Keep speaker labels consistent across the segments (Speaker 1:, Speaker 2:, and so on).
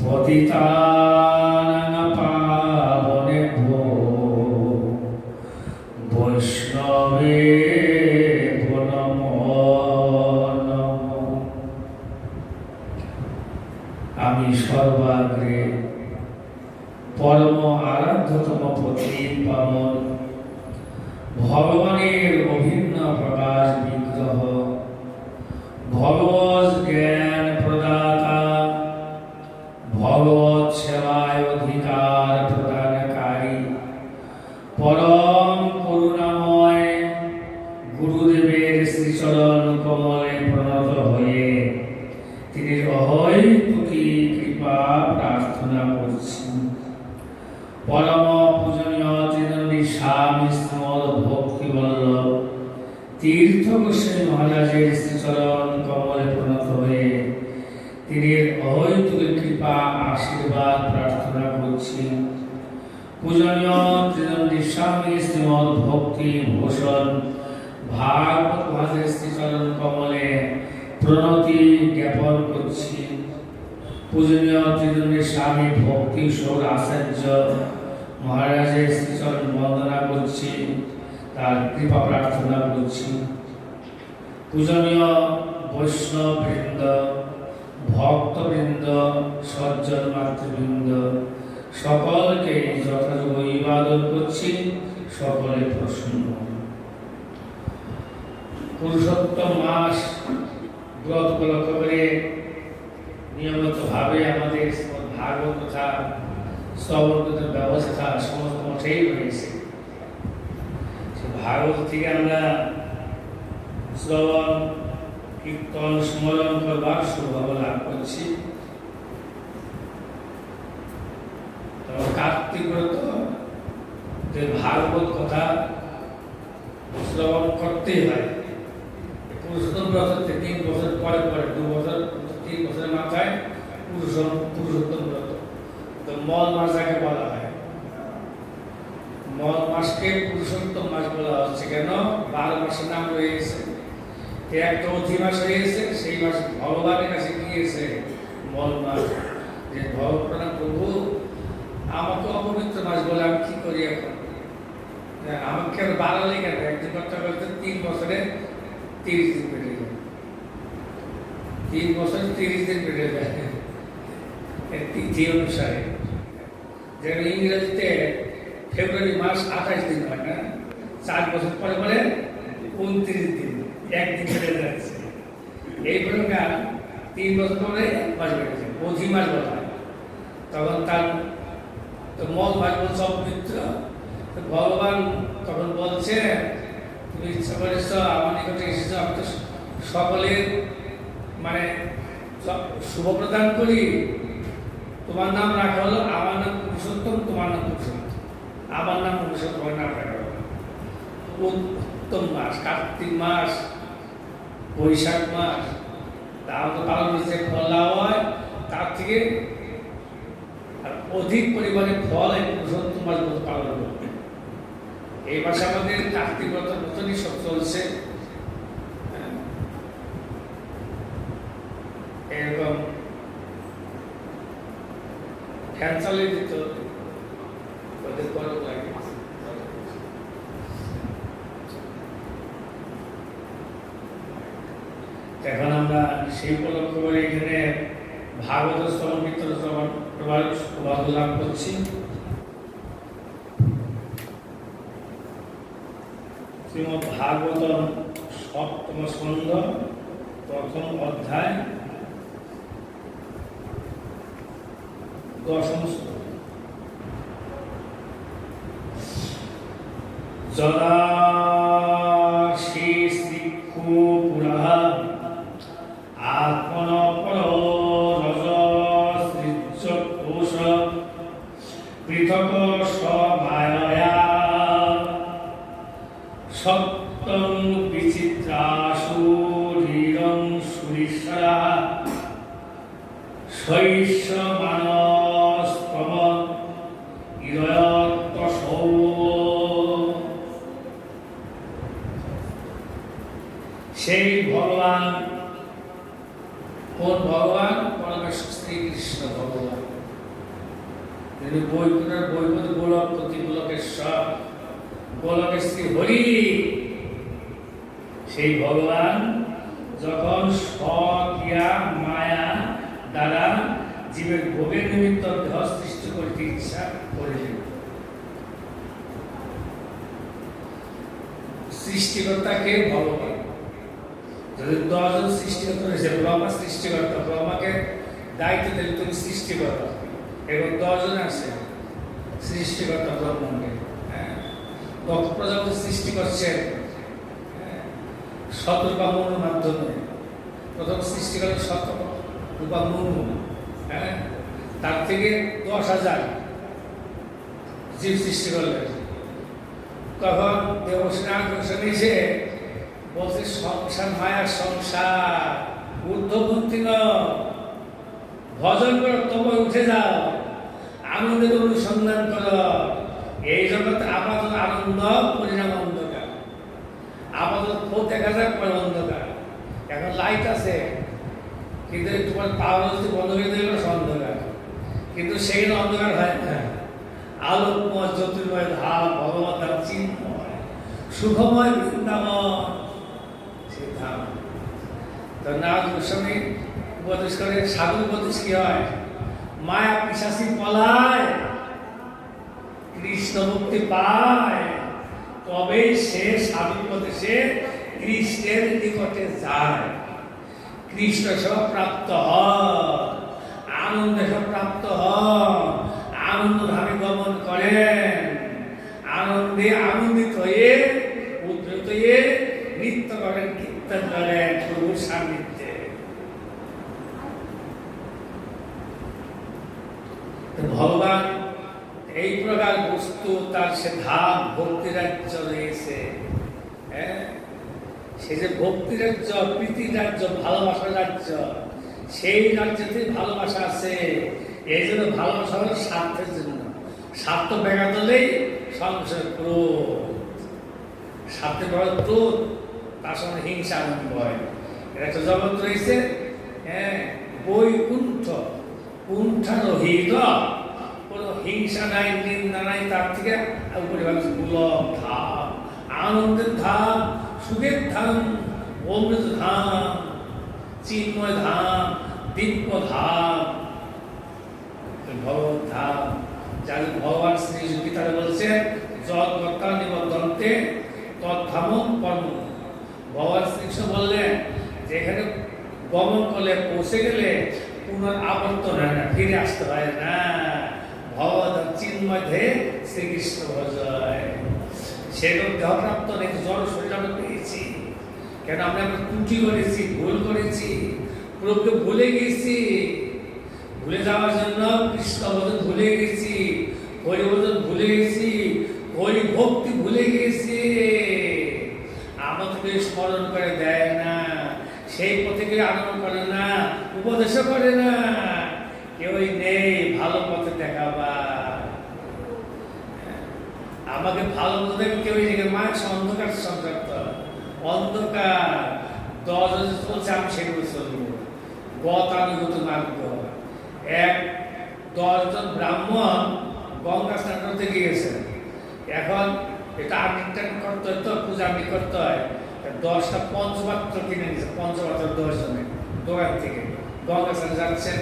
Speaker 1: পতিতানাং পাবনেভ্যো বৈষ্ণবেভ্যো নমো নমঃ। আমি সর্বাগ্রে পরম আরাধ্যতম পতিত পাবন ভগবানের অভিন্ন প্রকাশ বিগ্রহ, ভগবৎ জ্ঞান প্রদাতা, ভগবৎ সেবায় অধিকার প্রদানকারী, পরম করুণাময় গুরুদেবের শ্রীচরণ কমলে প্রণত হয়ে তিনি অহৈতুকী কৃপা প্রার্থনা করছি। পরম পূজনীয় ত্রিদণ্ডী স্বামী শ্রীমদ ভক্তিবল্লভ তীর্থ গোস্বামী মহারাজের শ্রীচরণ কমলে প্রণত হয়ে তিনি অহৈতুকী কৃপা আশীর্বাদ প্রার্থনা করছি। পূজনীয় ত্রিদণ্ডী স্বামী শ্রীমদ ভক্তি ভূষণ ভাগবত মহারাজের শ্রীচরণ কমলে প্রণতি জ্ঞাপন করছি। পূজনীয় ত্রিদণ্ডী স্বামী ভক্তি সৌর আচার্য মহারাজের শ্রীচরণ বন্দনা করছি, তার কৃপা প্রার্থনা করছি। পূজনীয় বৈষ্ণববৃন্দ, ভক্তবৃন্দ, সজ্জন মাতৃবৃন্দ সকলকে যথাযোগ্য ইবাদত করছি, সকলে প্রসন্ন। পুরুষোত্তম মাস ব্রত উপলক্ষ করে নিয়মিত ভাবে আমাদের ভাগবত কথা শ্রবণের ব্যবস্থা সমস্ত মঠেই রয়েছে। ভাগবত থেকে আমরা শ্রবণ কীর্তন স্মরণ করবার সৌভাগ্য লাভ করছি। কার্তিক ব্রত ভাগবত কথা শ্রবণ করতেই হয়। পুরুষোত্তম ব্রত 3 বছর পরে পরে 2 বছর 3 বছরের মাথায় পুরুষোত্তম ব্রত। তো মল মাস যাকে বলা হয়, মল মাসকে পুরুষোত্তম মাস বলা হচ্ছে কেন? 12 মাসের নাম রয়েছে, একটা অধি মাস রয়েছে, সেই মাস ভগবানের কাছে গিয়েছে মল মাস, যে ভগবান প্রভু আমাকে অপবিত্র মাস বলে আমি কি করি এখন, আমাকে কেন বাড়ালে কেন? একদিন কথা বলতে 3 বছরে 30 দিন বেড়ে যায়, 3 বছর 30 দিন বেড়ে যায় তিথি অনুসারে। যেমন ইংরেজিতে ফেব্রুয়ারি মাস 28 দিন হয় না, 4 বছর পরে পরে 29 দিন, একদিন বেড়ে যাচ্ছে। এই প্রকার 3 বছর পরে 1 মাস বেড়ে যায়, অধি মাস বলা হয়। তখন তার তো মল মাস বলছে অপবিত্র। ভগবান তখন বলছে তুমি ইচ্ছা করেছ আমার নিকটে এসেছ, আমি তো সকলের মানে শুভ প্রদান করি। তোমার নাম রাখা হলো, আমার নাম পুরুষোত্তম, তোমার নাম পুরুষোত্তম, আমার নাম পুরুষোত্তম নাম রাখা হলো। উত্তম মাস কার্তিক মাস, বৈশাখ মাস, তাও তো পালন হচ্ছে ফলা হয়, তার থেকে আর অধিক পরিমাণে ফল এই পুরুষোত্তম মাস পালন করবে। এই মাসে আমাদের কার্তিক ব্রতের মতনই সব চলছে। এরকম ফ্যান চালিয়ে দিত, ওদের গরম লাগে। এখন আমরা সেই উপলক্ষ করে এখানে ভাগবত শ্রবণ কীর্তন শ্রবণ প্রবাদ লাভ করছি। শ্রীমদ্ ভাগবতম 7ম স্কন্ধ 1ম অধ্যায় 10ম শ্লোক। যদা শ্রীশিক্ষু পুরঃ আত্মনপরো রজসৃজ্যোৎকোষ পৃথক স্বমায়য়া সত্যং বিচিত্রাসু ধীরং সুরিশ্বরা শৈষ্যমানস্তম ইরয়ত্তসৌ। সেই ভগবান, কোন ভগবান? পরমেশ্বর শ্রীকৃষ্ণ ভগবান। তিনি বৈকুণ্ঠের বৈকুণ্ঠ গোলক প্রতি গোলকেশ্বর গোলকের শ্রী হরি। সেই ভগবান যখন স্বক্রিয়া মায়া দ্বারা জীবের ভোগের নিমিত্ত দেহ সৃষ্টি করতে ইচ্ছা করিলেন, সৃষ্টিকর্তাকে ভগবান। যদি 10 জন সৃষ্টিকর্তা রয়েছে, ব্রহ্মা সৃষ্টিকর্তা, ব্রহ্মাকে দায়িত্ব দিলে তুমি সৃষ্টিকর্তা, এবং 10 জন আছে সৃষ্টিকর্তা ব্রহ্মাকে। দক্ষ প্রজাপতি সৃষ্টি করছেন শতরূপা মনুর মাধ্যমে। প্রথম সৃষ্টি করলেন শতরূপা মনু, তার থেকে 10,000 জীব সৃষ্টি করলেন। তখন দেবশ্রী এসে বলছে সংসার মায়ার সংসার, ঊর্ধ্বপন্থী ভজন করো, তবে উঠে যাও, আনন্দের অনুসন্ধান করো। এই জগতে আপাতত আনন্দ, পরিণাম অন্ধকার। আপাতত ফোন দেখা যাক পরে অন্ধকার। এখন লাইট আছে, কিন্তু তোমার পাওয়ার যদি বন্ধ করে দিল অন্ধকার, কিন্তু সেইখানে অন্ধকার হয় না। আলোকময় জ্যোতির্ময় ধাম, ভগবত ধাম, চিন্ময় সুখময় বৃন্দাবন, সেই ধাম। তো নারদ গোস্বামী উপদেশ করে, সাধু উপদেশ কি হয়? মায়া পিশাচি পলায়, কৃষ্ণ মুক্তি পায়, তবে সে সাধু উপদেশে কৃষ্ণের নিকটে যায়, কৃষ্ণ সেবা প্রাপ্ত হয়, আনন্দ সেবা প্রাপ্ত হয়, আনন্দ ধামে গমন করেন, আনন্দে আনন্দিত হয়ে উদ্ধৃত হয়ে নৃত্য করেন, কীর্তন করেন প্রভুর সান্নিধ্যে। ভগবান এই প্রকার বস্তু, তার সে ধাম ভক্তি রাজ্য রয়েছে। সে যে ভক্তি রাজ্য, প্রীতি রাজ্য, ভালোবাসার রাজ্য, সেই রাজ্যতে ভালোবাসা আছে। এই জন্য ভালোবাসা হলো স্বার্থের জন্য। স্বার্থ ব্যাঘাত হলেই সংসার ক্রোধ, স্বার্থে বড় ক্রোধ, তার সঙ্গে হিংসা আরম্ভ হয়। এর একটা জগৎ রয়েছে, বৈকুণ্ঠ, কুণ্ঠারহিত, কোনো হিংসা নাই, নিন্দা নাই, তার থেকে উপরে ভাবছে গোলক ধাম, আনন্দের ধাম, সুখের ধাম, অমৃত ধাম, চিন্ময় ধাম, দিব্য ধাম, ভগবত ধাম। যার ভগবান শ্রী গীতায় বলছেন, জগৎকর্তা নিবদ্ধন্তে তদ্ধামং কর্ম। ভগবান শ্রীকৃষ্ণ বললেন যে এখানে গমন করলে, পৌঁছে গেলে পুনরাবর্তন হয় না, ফিরে আসতে হয় না। ভগবত চিন্ময় ধে শ্রীকৃষ্ণ ভজয়। সেরকম দেহপ্রাপ্ত নেই, জড় শরীর আমরা পেয়েছি। কেন আমরা ত্রুটি করেছি, ভুল করেছি, প্রভুকে ভুলে গেছি। ভুলে যাওয়ার জন্য কৃষ্ণ ভজন ভুলে গেছি, হরিভজন ভুলে গেছি, হরি ভক্তি ভুলে গেছি। আমাদেরকে স্মরণ করে দেয় না, সেই পথে কেউ আনন্দ করে না, উপদেশও করে না, কেউই নেই ভালো পথে দেখাবা। আমাকে ভালো পথে কেউ মায়ের অন্ধকার সংযুক্ত, অন্ধকার 10 চলছে, আমি সেগুলো চলবো। গতানুগত মার্গ। 10 জন ব্রাহ্মণ গঙ্গা স্নান করতে গিয়েছে। এখন এটা আনুষ্ঠান করতে হয়, তো পূজা আমি করতে হয়। 10টা পঞ্চপাত্র কিনে নিয়েছে, পঞ্চপাত্র 10 জনে দোকান থেকে গঙ্গা স্নান যাচ্ছেন,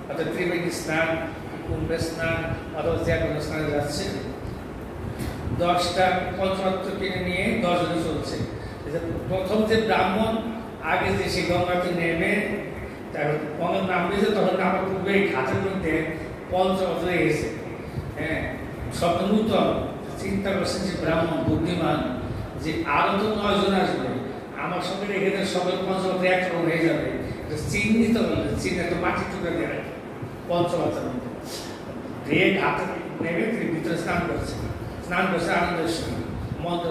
Speaker 1: অর্থাৎ ত্রিবেণী স্নান, কুম্ভে স্নান, অথবা যে কোনো স্নানে যাচ্ছেন। 10টা পঞ্চপাত্র কিনে নিয়ে 10 জনে চলছে। প্রথম যে ব্রাহ্মণ আগে যে সে গঙ্গাতে নেমে গঙ্গা নামবে, তখন আমার পূর্বে ঘাটের মধ্যে পঞ্চপাত্র এসেছে। সব নূতন চিন্তা করছেন যে ব্রাহ্মণ বুদ্ধিমান, যে আরো তো 9 জন আসবে, আমার সঙ্গে এখানে সকল পঞ্চপাত্র একরকম হয়ে যাবে, চিহ্নিত করলেন। চিহ্ন একটা মাটির টুকরা দিয়ে রাখে পঞ্চপাত্রের মধ্যে দিয়ে ঘাটে নেমে তিনি ভিতরে স্নান করছেন। স্নান করছে আনন্দের সঙ্গে, মন্ত্র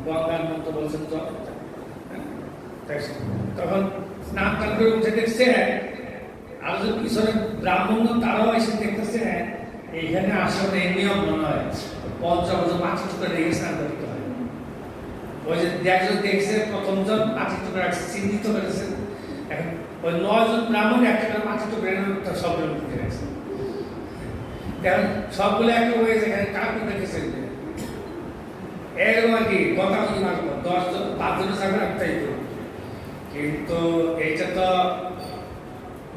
Speaker 1: গঙ্গার মন্ত্র বলছেন। তখন স্নান টান করে উঠে দেখছে, আর যে পিছনে ব্রাহ্মণ তারাও এসে দেখতেছে এইখানে আসলে এই নিয়ম মনে হয় পঞ্চপাত্র মাটির টুকরা রেখে স্নান করতে হয়। ওই যে একজন দেখছে, প্রথম জন মাটির টুকরা চিহ্নিত করেছে। এখন ওই 9 জন ব্রাহ্মণ একটা মাটির টুকরা শব্দ লিখে রাখছে। এখন সবগুলো একটা হয়েছে, এখানে কাকু দেখেছেন এরকম আর কি কথা বলি মারবো 10 জন 5 জনের চাকরি একটাই তো, কিন্তু এটা তো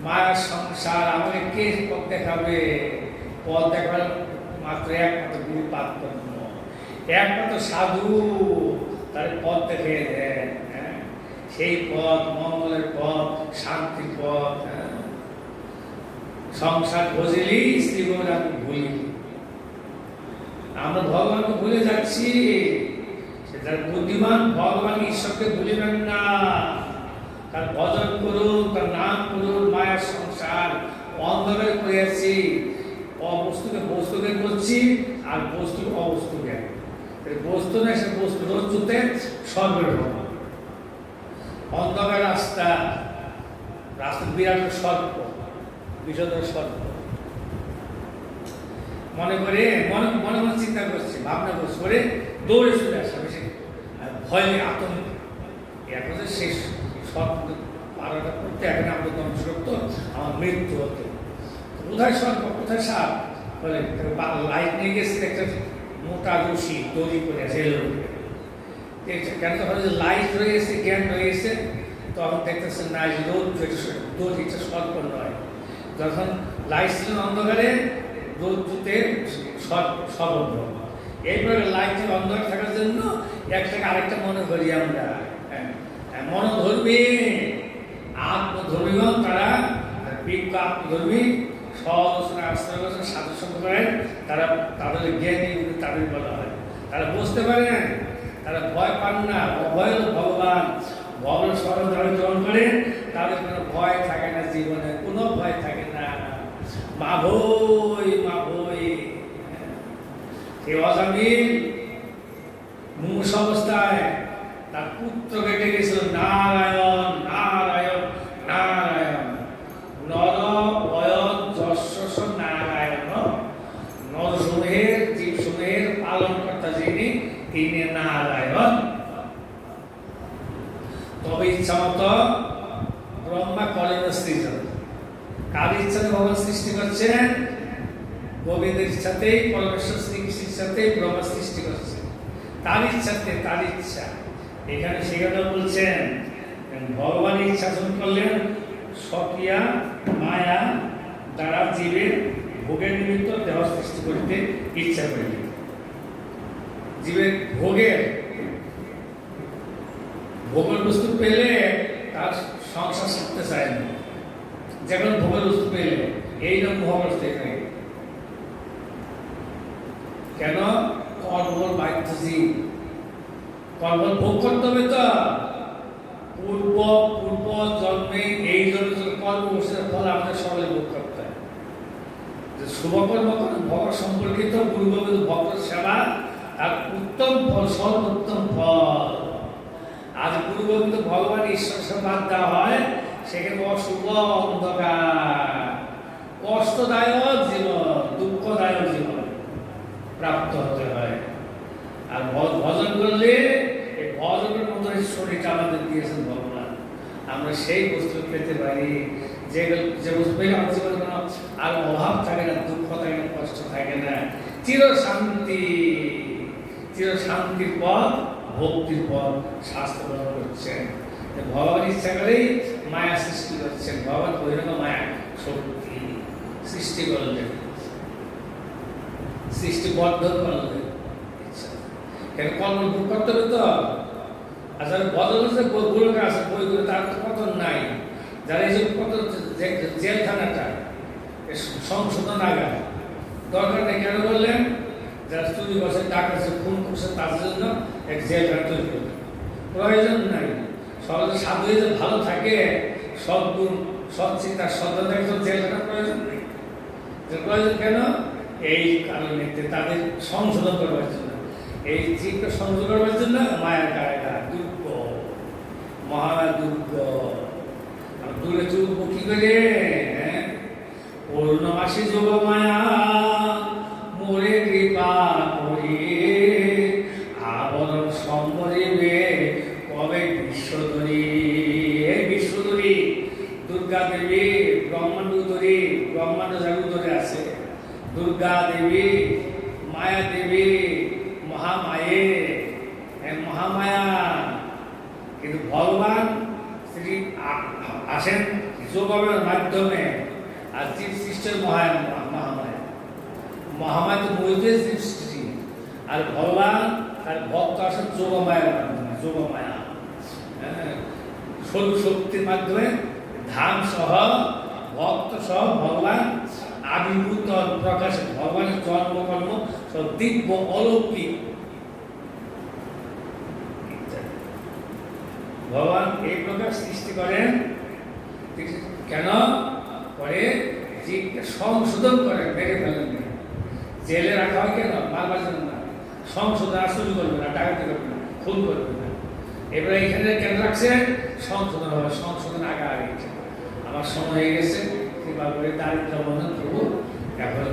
Speaker 1: মায়ের সংসার। আমাকে কে পথ দেখাবে? পথ দেখার মাত্র একমাত্র গুরু পাত্রন্য, একমাত্র সাধু তার পথ দেখে দেন। সেই পথ মঙ্গলের পথ, শান্তির পথ। সংসার বুঝিলি স্ত্রী বলে আমি ভুলি, আমরা ভগবানকে ভুলে যাচ্ছি। সেটা বুদ্ধিমান ভগবান ঈশ্বরকে ভুলিবেন না, তার ভজন করুন, তার নাম করুন। মায়ের সংসার অন্ধকারে করেছি, অবস্তুকে বস্তুকে করছি, আর বস্তুকে অবস্তুকে। বস্তু নেই, সে বস্তু রজ্জুতে সর্বের অন্ধকার রাস্তা, রাস্তা বিরাট সর্প, বিষধর সর্প। মনে করে মনে মনে মনে চিন্তা করছে, ভাবনা করছে, করে দৌড়ে চলে আসা বেশি ভয় আতঙ্ক। এখন শেষ সব পাড়াটা করতে এখন আমাদের ধ্বংস করতো, আমার মৃত্যু হতো। কোথায় সর্প, কোথায় সাপ? বলে লাইট নিয়ে গেছে, একটা মোটা রশি তৈরি করে আছে কেন? তখন লাইট রয়েছে, জ্ঞান রয়েছে, তখন দেখতেছে না রোদ দড়িটা সর্প নয়। যখন লাইট ছিল অন্ধকারে, রোদ্রুতে সর্ব। এইভাবে লাইটে অন্ধকার থাকার জন্য একটাকে আরেকটা মনে করি আমরা। মনোধর্মী আত্মধর্মীগণ তারা বিজ্ঞ আত্মধর্মী সহলোচনা আশ্রয় সাধু সম্প্রদায়, তারা তাদের জ্ঞানী তাদের বলা হয়। তারা বুঝতে পারেন, তারা ভয় পান না। অভয় ভগবান, ভগবান স্মরণ যারা গ্রহণ করে তাদের কোনো ভয় থাকে না, জীবনে কোনো ভয় থাকে না। মা ভই মা ভই। এই অজামিল মুমূর্ষ অবস্থায় তার পুত্রকে ডেকেছিল নারায়ণ নারায়ণ নারায়ণ। নর অয়ন যশ নারায়ণ। নরসমূহের জীবসমূহের পালনকর্তা যিনি, তিনি নারায়ণ। তবে ইচ্ছা মতো ব্রহ্মা করেন সৃজন। কার ইচ্ছাতে ভগবান সৃষ্টি করছেন? গোবিন্দের ইচ্ছাতেই, পরমেশ্বর শ্রীকৃষ্ণের ইচ্ছাতেই ব্রহ্মা সৃষ্টি করছেন। তার ইচ্ছাতে, তার ইচ্ছা। এখানে সেখানে বলছেন ভগবান ইচ্ছা করলেন, স্বকীয়া মায়া দ্বারা জীবের ভোগের নিমিত্ত দেহ সৃষ্টি করতে ইচ্ছা করিলেন। জীবের ভোগের বস্তু পেলে তার সংসার শিখতে চায় না। যেমন ভোগের বস্তু পেলে এইরকম মোহাম্মদ এখানে কেন? কর্মর বাধ্যজি, কর্ম ভোগ করতে হবে। তো পূর্ব জন্মে এই জন্য কর্ম বসে ফল আমাদের সকলে ভোগ করতে হয়। শুভকর্ম ভগবান সম্পর্কিত পূর্ববিদ ভক্ত সেবা তার উত্তম ফল, সর্বোত্তম ফল। আজ পূর্ববিদ ভগবান ঈশ্বর সেবা দেওয়া হয়, সেখানে অশুভ অন্ধকার, কষ্টদায়ক জীবন, দুঃখদায়ক জীবন প্রাপ্ত হতে হয়। আর ভজন করলে এই ভজনের মতো শরীরটা আমাদের দিয়েছেন ভগবান, আমরা সেই বস্তু পেতে পারি যে বস্তু পেলে আমার জীবনে কোনো আর অভাব থাকে না, দুঃখ থাকে না, কষ্ট থাকে না। চির শান্তির পথ, ভক্তির পথ শাস্ত্র গ্রহণ করছেন। ভগবান ইচ্ছা করেই মায়া সৃষ্টি করছেন। ভগবান বহিরঙ্গ মায়া শক্তি সৃষ্টি করলেন, সৃষ্টিবদ্ধ করলেন। কেন? কর্ম ভোগ করতে হবে তো। আসলে বদল হচ্ছে গুলোকে আছে বইগুলো, তার তো পতন নাই। যারা এই যে কত জেলখানাটা সংশোধন আগায় দরকার নেই। কেন বললেন? যারা চুরি করছে, ডাকাচ্ছে, খুন করছে, তার জন্য এক জেলখানা তৈরি করলেন। প্রয়োজন নাই। সহজে সাধু যে ভালো থাকে, সব গুণ, সৎ চিন্তা, সদ্য থাকে, জেলখানা প্রয়োজন নেই। প্রয়োজন কেন? এই কারণে তাদের সংশোধন করবার জন্য, এই জীবকে সংশোধন করবার জন্য মায়ের কায়দা, দুঃখ, মহা দুঃখ। দূরে চুপ কি করে? পূর্ণমাসী যোগ মায়া মোরে কৃপা করি, আবরণ সম্বরিবে কবে বিশ্বধরী। এই বিশ্বধরী দুর্গা দেবী ব্রহ্মাণ্ড ধরে, ব্রহ্মাণ্ড জাগু ধরে আছে। দুর্গা দেবী, মায়া দেবী, মহামায়ে, মহামায়া। কিন্তু ভগবান শ্রী আসেন যোগের মাধ্যমে, আর জীব সৃষ্টির মহামায়া। মহামায়া তো মূলত জীব সৃষ্টি, আর ভগবান তার ভক্ত আসেন যোগমায়ার মাধ্যমে, যোগমায়া। স্বরূপ শক্তির মাধ্যমে ধাম সহ ভক্ত সহ ভগবান আবির্ভূত প্রকাশে, ভগবানের জন্মকর্ম সব দিব্য অলৌকিক। ভগবান এই প্রকার সৃষ্টি করেন কেন করে? জীবকে সংশোধন করেন, মেরে ফেলেন না। জেলে রাখা হয় কেন? মারবার জন্য না, সংশোধন আসলে করবে না, ডাকাতি করবে না, খুন করবে না। এবারে এখানে কেন রাখছে? সংশোধন হবে, সংশোধন আগে আগে। আমার সময় হয়ে গেছে, কৃপা করে দারিদ্র বন্ধন প্রভু এখন